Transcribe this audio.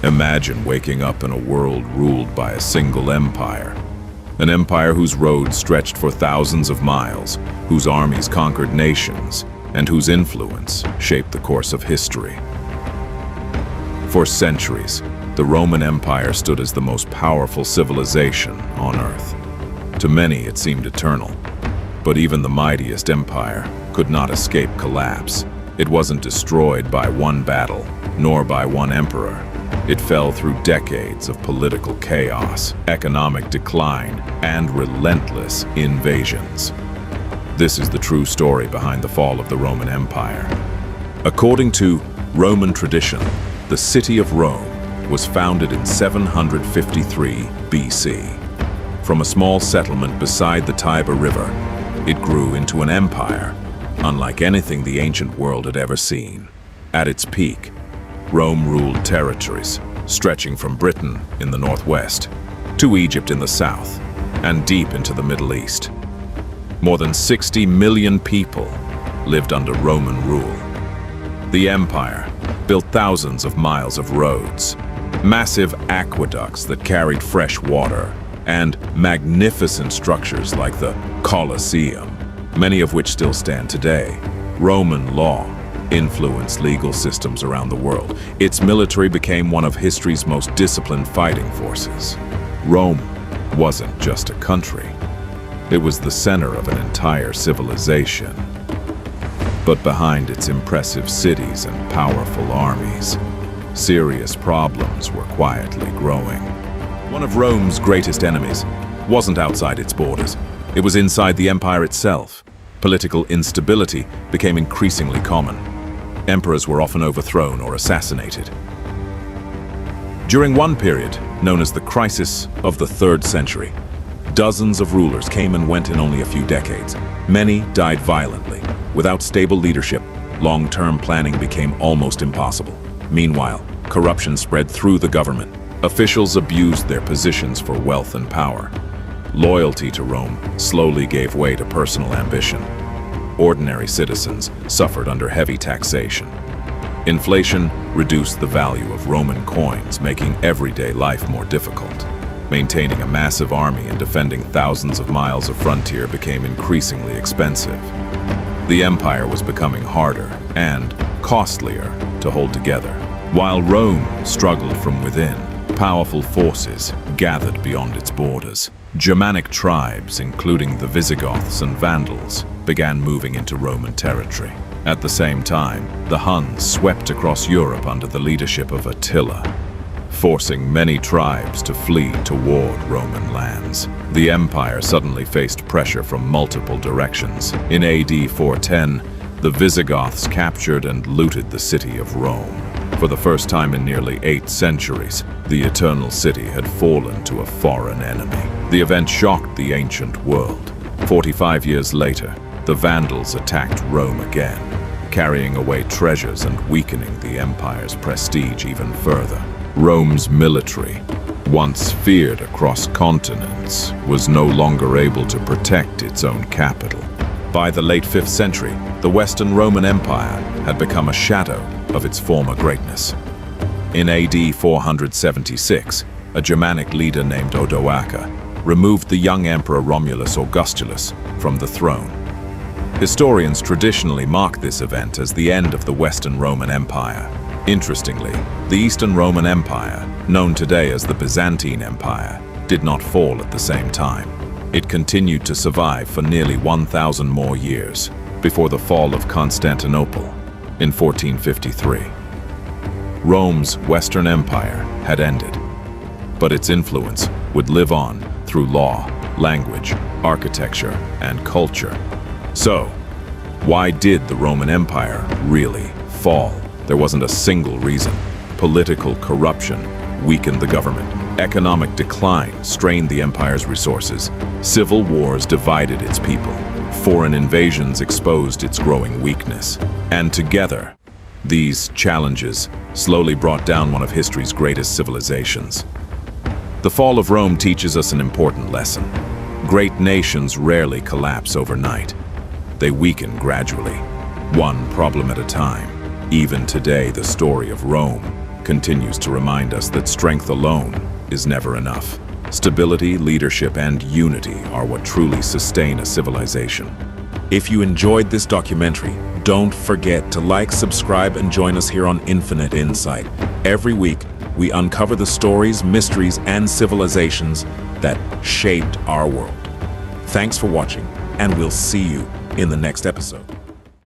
Imagine waking up in a world ruled by a single empire. An empire whose roads stretched for thousands of miles, whose armies conquered nations, and whose influence shaped the course of history. For centuries, the Roman Empire stood as the most powerful civilization on Earth. To many, it seemed eternal. But even the mightiest empire could not escape collapse. It wasn't destroyed by one battle, nor by one emperor. It fell through decades of political chaos, economic decline, and relentless invasions. This is the true story behind the fall of the Roman Empire. According to Roman tradition, the city of Rome was founded in 753 BC. From a small settlement beside the Tiber River, it grew into an empire, unlike anything the ancient world had ever seen. At its peak, Rome ruled territories stretching from Britain in the northwest to Egypt in the south and deep into the Middle East. More than 60 million people lived under Roman rule. The empire built thousands of miles of roads, massive aqueducts that carried fresh water, and magnificent structures like the Colosseum, many of which still stand today. Roman law influenced legal systems around the world. Its military became one of history's most disciplined fighting forces. Rome wasn't just a country. It was the center of an entire civilization. But behind its impressive cities and powerful armies, serious problems were quietly growing. One of Rome's greatest enemies wasn't outside its borders. It was inside the empire itself. Political instability became increasingly common. Emperors were often overthrown or assassinated. During one period, known as the crisis of the 3rd century, dozens of rulers came and went in only a few decades. Many died violently. Without stable leadership, long-term planning became almost impossible. Meanwhile, corruption spread through the government. Officials abused their positions for wealth and power. Loyalty to Rome slowly gave way to personal ambition. Ordinary citizens suffered under heavy taxation. Inflation reduced the value of Roman coins, making everyday life more difficult. Maintaining a massive army and defending thousands of miles of frontier became increasingly expensive. The empire was becoming harder and costlier to hold together. While Rome struggled from within, powerful forces gathered beyond its borders. Germanic tribes, including the Visigoths and Vandals, began moving into Roman territory. At the same time, the Huns swept across Europe under the leadership of Attila, forcing many tribes to flee toward Roman lands. The empire suddenly faced pressure from multiple directions. In AD 410, the Visigoths captured and looted the city of Rome. For the first time in nearly 8 centuries, the Eternal City had fallen to a foreign enemy. The event shocked the ancient world. 45 years later, the Vandals attacked Rome again, carrying away treasures and weakening the empire's prestige even further. Rome's military, once feared across continents, was no longer able to protect its own capital. By the late 5th century, the Western Roman Empire had become a shadow of its former greatness. In AD 476, a Germanic leader named Odoacer removed the young emperor Romulus Augustulus from the throne. Historians traditionally mark this event as the end of the Western Roman Empire. Interestingly, the Eastern Roman Empire, known today as the Byzantine Empire, did not fall at the same time. It continued to survive for nearly 1,000 more years before the fall of Constantinople in 1453. Rome's Western Empire had ended, but its influence would live on through law, language, architecture, and culture. So, why did the Roman Empire really fall? There wasn't a single reason. Political corruption weakened the government. Economic decline strained the empire's resources. Civil wars divided its people. Foreign invasions exposed its growing weakness. And together, these challenges slowly brought down one of history's greatest civilizations. The fall of Rome teaches us an important lesson. Great nations rarely collapse overnight. They weaken gradually, one problem at a time. Even today, the story of Rome continues to remind us that strength alone is never enough. Stability, leadership, and unity are what truly sustain a civilization. If you enjoyed this documentary, don't forget to like, subscribe, and join us here on Infinite Insight. Every week, we uncover the stories, mysteries, and civilizations that shaped our world. Thanks for watching, and we'll see you in the next episode.